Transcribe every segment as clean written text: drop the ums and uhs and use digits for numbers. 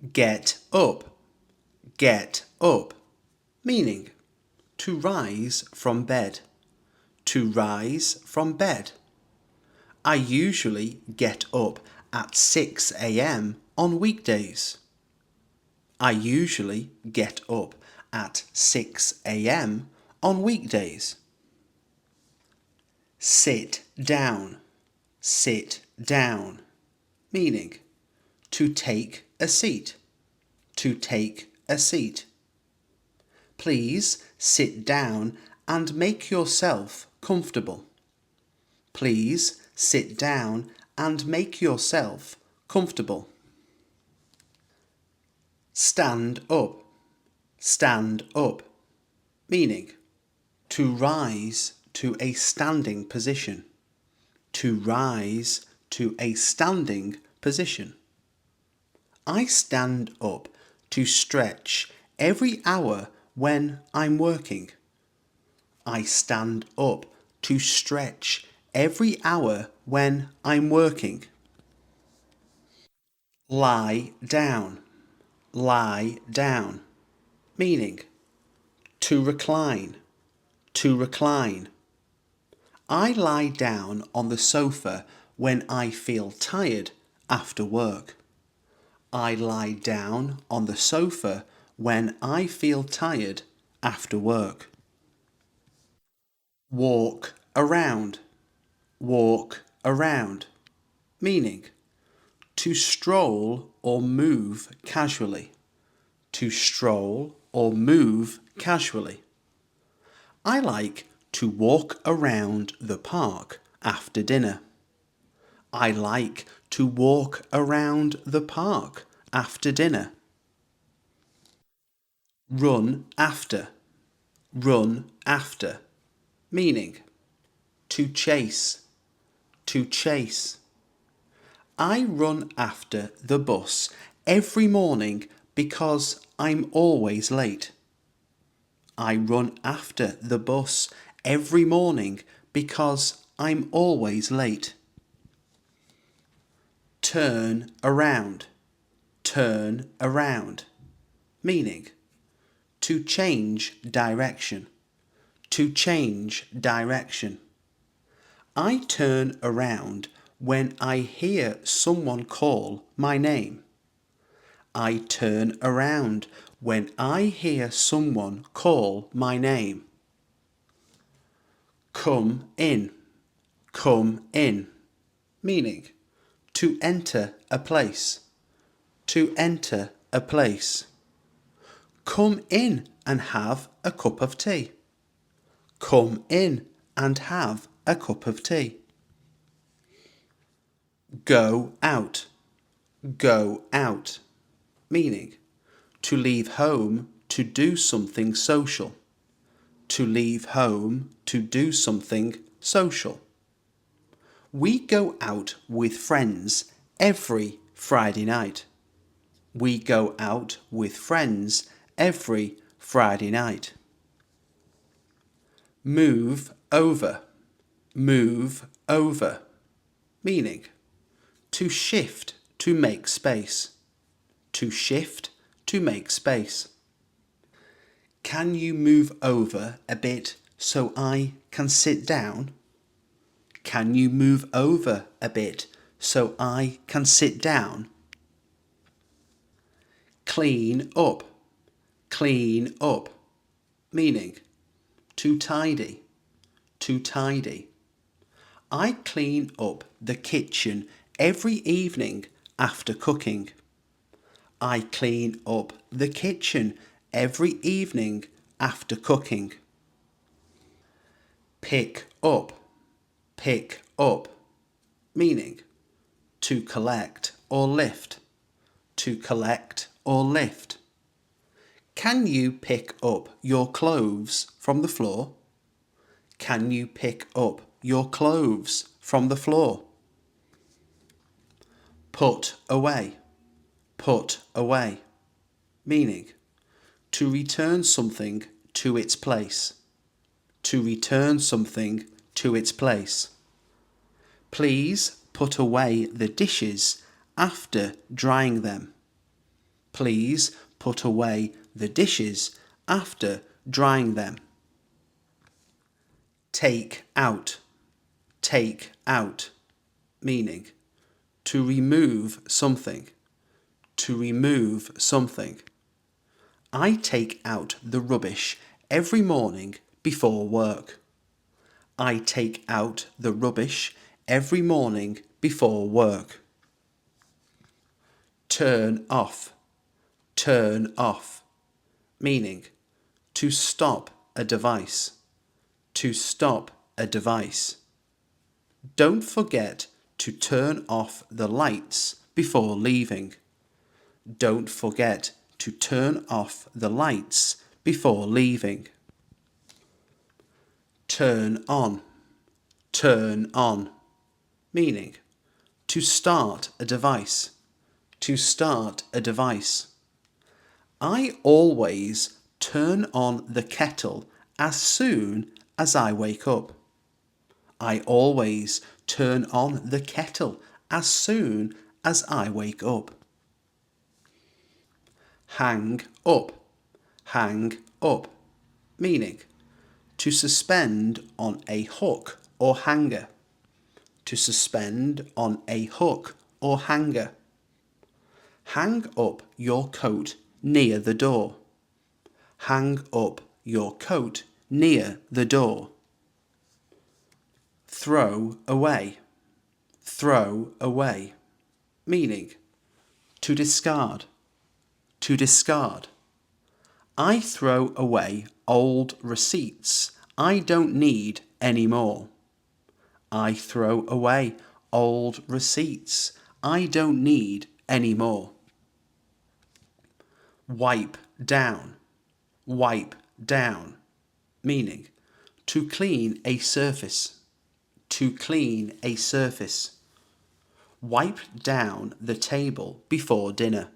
Get up, get up, meaning to rise from bed, to rise from bed. I usually get up at 6 a.m. on weekdays. I usually get up at 6 a.m. on weekdays. Sit down, sit down, meaning to take a seat, to take a seat. Please sit down and make yourself comfortable. Please sit down and make yourself comfortable. Stand up, stand up, meaning to rise to a standing position, to rise to a standing position. I stand up to stretch every hour when I'm working. I stand up to stretch every hour when I'm working. Lie down, meaning to recline, to recline. I lie down on the sofa when I feel tired after work. I lie down on the sofa when I feel tired after work. Walk around, meaning to stroll or move casually, to stroll or move casually. I like to walk around the park after dinner. I like to walk around the park after dinner. Run after, meaning to chase, to chase. I run after the bus every morning because I'm always late. I run after the bus every morning because I'm always late. Turn around, meaning to change direction, to change direction. I turn around when I hear someone call my name. I turn around when I hear someone call my name. Come in, meaning to enter a place, to enter a place. Come in and have a cup of tea. Come in and have a cup of tea. Go out, meaning to leave home to do something social, to leave home to do something social. We go out with friends every Friday night. We go out with friends every Friday night. Move over, meaning to shift to make space, to shift to make space. Can you move over a bit so I can sit down? Can you move over a bit so I can sit down? Clean up, meaning to tidy, to tidy. I clean up the kitchen every evening after cooking. I clean up the kitchen every evening after cooking. Pick up, meaning to collect or lift, to collect or lift. Can you pick up your clothes from the floor? Can you pick up your clothes from the floor? Put away, meaning to return something to its place, to return something to its place. Please put away the dishes after drying them. Please put away the dishes after drying them. Take out. Take out. Meaning to remove something. To remove something. I take out the rubbish every morning before work. I take out the rubbish every morning before work. Turn off. Turn off. Meaning to stop a device. To stop a device. Don't forget to turn off the lights before leaving. Don't forget to turn off the lights before leaving. Turn on. Turn on. Meaning to start a device. To start a device. I always turn on the kettle as soon as I wake up. I always turn on the kettle as soon as I wake up. Hang up. Hang up. Meaning to suspend on a hook or hanger. To suspend on a hook or hanger. Hang up your coat near the door. Hang up your coat near the door. Throw away. Throw away. Meaning to discard. To discard. I throw away old receipts I don't need anymore. I throw away old receipts I don't need anymore. Wipe down. Wipe down. Meaning to clean a surface. To clean a surface. Wipe down the table before dinner.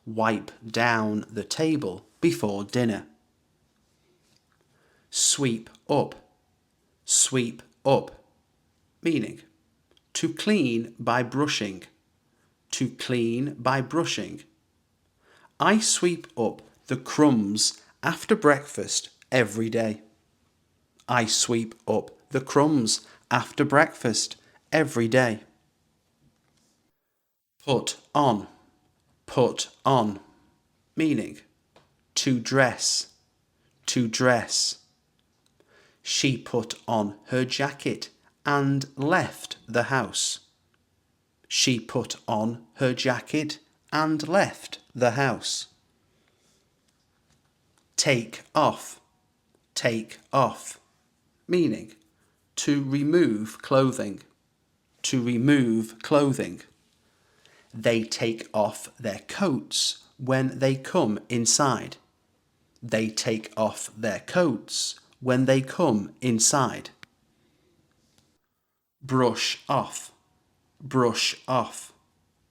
Wipe down the table before dinner. Sweep up. Sweep up. Meaning to clean by brushing. To clean by brushing. I sweep up the crumbs after breakfast every day. I sweep up the crumbs after breakfast every day. Put on. Put on. Meaning to dress. To dress. She put on her jacket and left the house. She put on her jacket and left the house. Take off. Take off. Meaning to remove clothing. To remove clothing. They take off their coats when they come inside. They take off their coats when they come inside. Brush off. Brush off.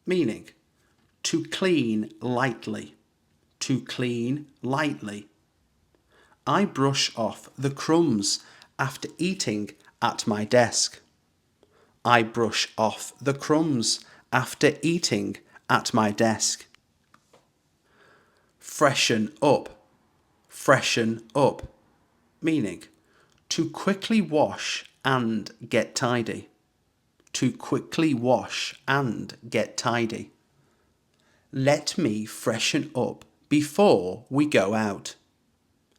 Meaning to clean lightly. To clean lightly. I brush off the crumbs after eating at my desk. I brush off the crumbs after eating at my desk. Freshen up. Freshen up. Meaning to quickly wash and get tidy. To quickly wash and get tidy. Let me freshen up before we go out.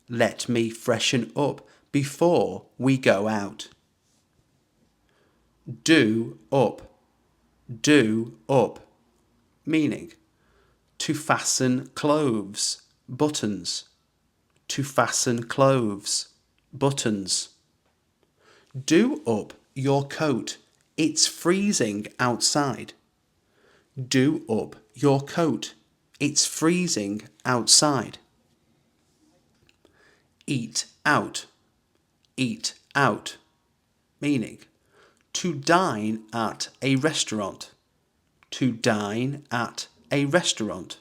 Let me freshen up before we go out. Do up. Do up. Meaning to fasten clothes, buttons. To fasten clothes, buttons. Do up your coat. It's freezing outside. Do up your coat. It's freezing outside. Eat out. Eat out. Meaning to dine at a restaurant. To dine at a restaurant.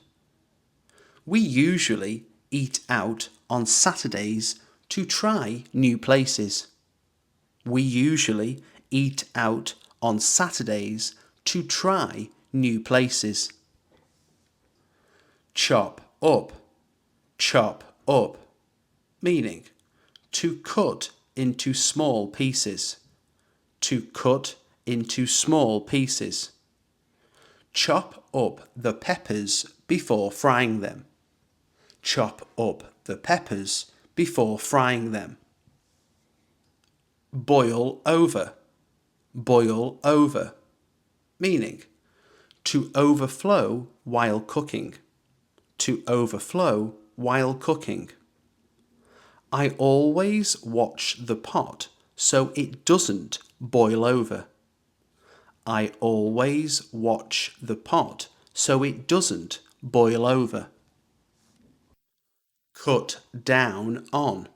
We usually eat out on Saturdays to try new places. We usually eat out on Saturdays to try new places. chop up, chop up, meaning to cut into small pieces, to cut into small pieces. Chop up the peppers before frying them. Chop up the peppers before frying them. Boil over, boil over, meaning to overflow while cooking, to overflow while cooking. I always watch the pot so it doesn't boil over. I always watch the pot so it doesn't boil over. Cut down on,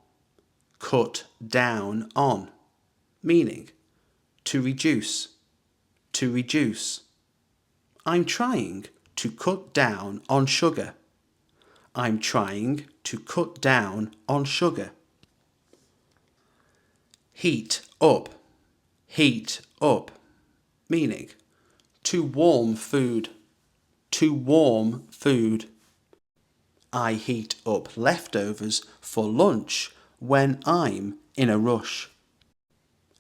cut down on, meaning to reduce, to reduce. I'm trying to cut down on sugar. I'm trying to cut down on sugar. Heat up, heat up, meaning to warm food, to warm food. I heat up leftovers for lunch when I'm in a rush.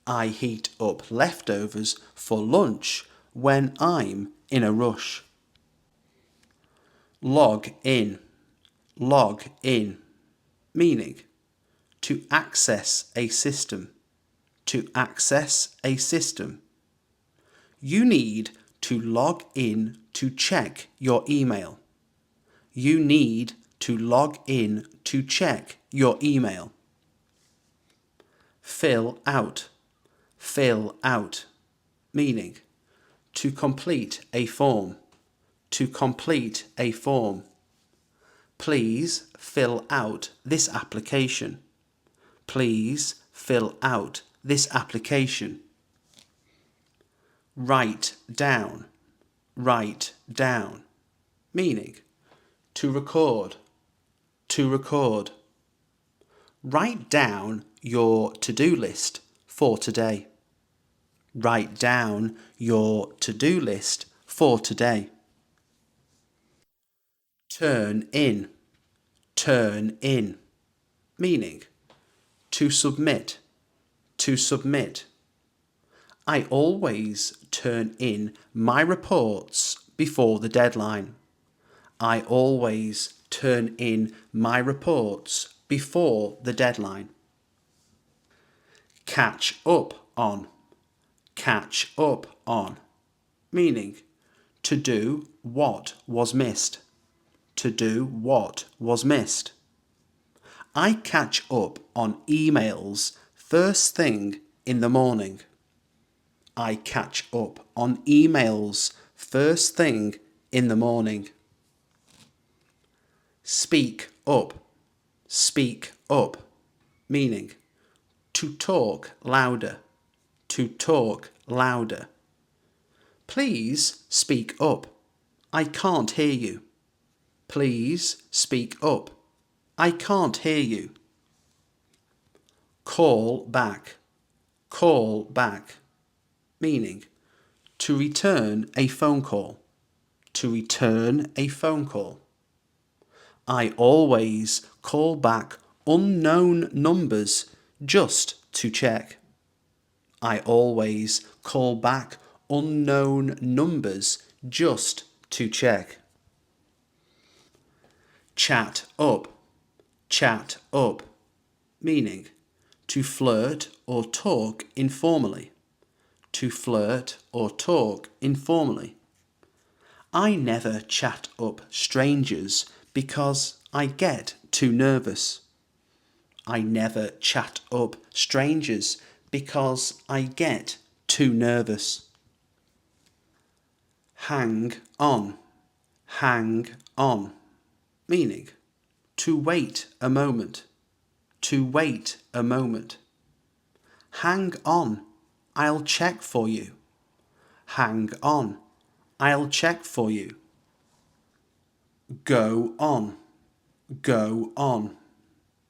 I heat up leftovers for lunch when I'm in a rush. Log in, meaning to access a system, to access a system. You need to log in to check your email. You need to log in to check your email. Fill out, meaning to complete a form, to complete a form. Please fill out this application. Please fill out this application. Write down, meaning to record, to record. Write down your to-do list for today. Write down your to-do list for today. Turn in, meaning to submit, to submit. I always turn in my reports before the deadline. I always turn in my reports before the deadline. Catch up on, meaning to do what was missed, to do what was missed. I catch up on emails first thing in the morning. I catch up on emails first thing in the morning. Speak up, meaning to talk louder, to talk louder. Please speak up. I can't hear you. Please speak up. I can't hear you. Call back, meaning to return a phone call, to return a phone call. I always call back unknown numbers just to check. I always call back unknown numbers just to check. Chat up, meaning to flirt or talk informally, to flirt or talk informally. I never chat up strangers because I get too nervous. I never chat up strangers because I get too nervous. Hang on, meaning to wait a moment, to wait a moment. Hang on, I'll check for you. Hang on, I'll check for you. Go on,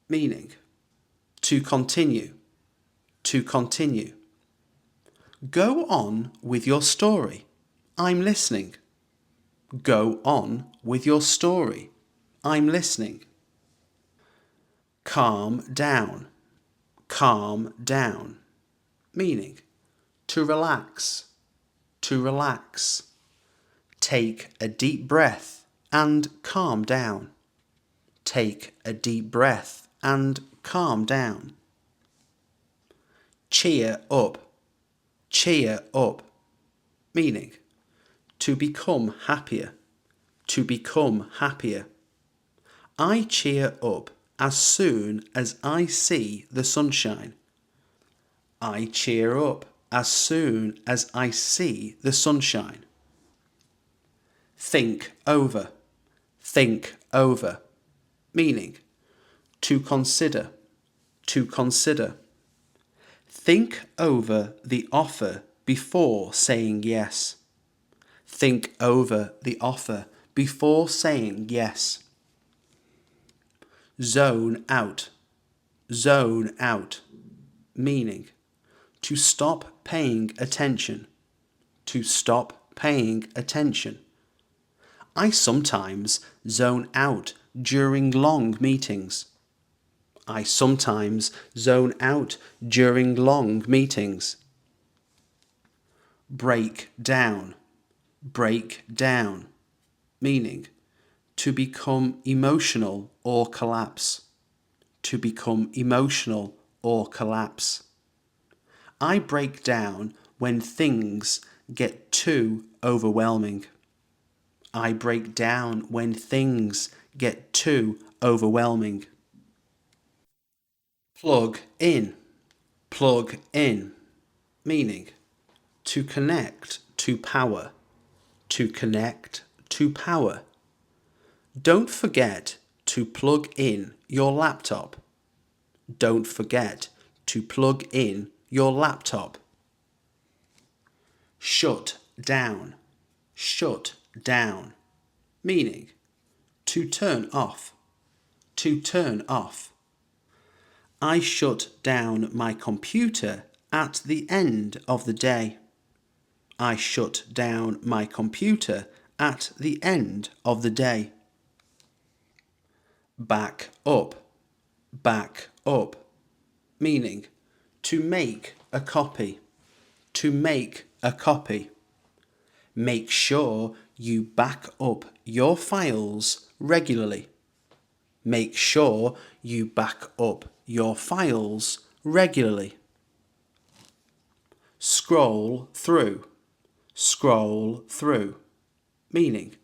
meaning to continue, to continue. Go on with your story. I'm listening. Go on with your story. I'm listening. Calm down. Calm down. Meaning to relax. To relax. Take a deep breath and calm down. Take a deep breath and calm down. Cheer up. Cheer up. Meaning to become happier. To become happier. I cheer up as soon as I see the sunshine. I cheer up as soon as I see the sunshine. Think over. Think over. Meaning to consider. To consider. Think over the offer before saying yes. Think over the offer before saying yes. Zone out. Zone out. Meaning to stop paying attention. To stop paying attention. I sometimes zone out during long meetings. I sometimes zone out during long meetings. Break down. Break down. Meaning to become emotional or collapse. To become emotional or collapse. I break down when things get too overwhelming. I break down when things get too overwhelming. Plug in. Plug in. Meaning to connect to power. To connect to power. Don't forget to plug in your laptop. Don't forget to plug in your laptop. Shut down. Shut down. Meaning to turn off. To turn off. I shut down my computer at the end of the day. I shut down my computer at the end of the day. Back up. Back up. Meaning to make a copy. To make a copy. Make sure you back up your files regularly. Make sure you back up your files regularly. Scroll through. Scroll through. Meaning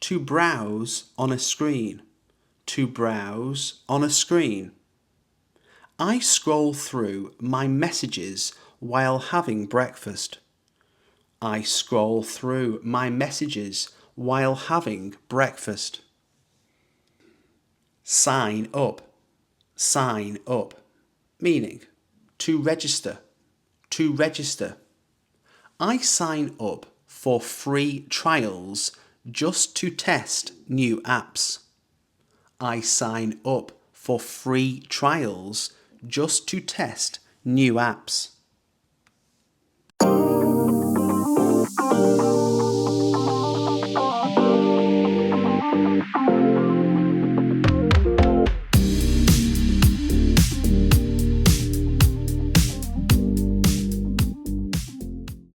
to browse on a screen. To browse on a screen. I scroll through my messages while having breakfast. I scroll through my messages while having breakfast. Sign up. Sign up. Meaning to register. To register. I sign up for free trials just to test new apps. I sign up for free trials just to test new apps.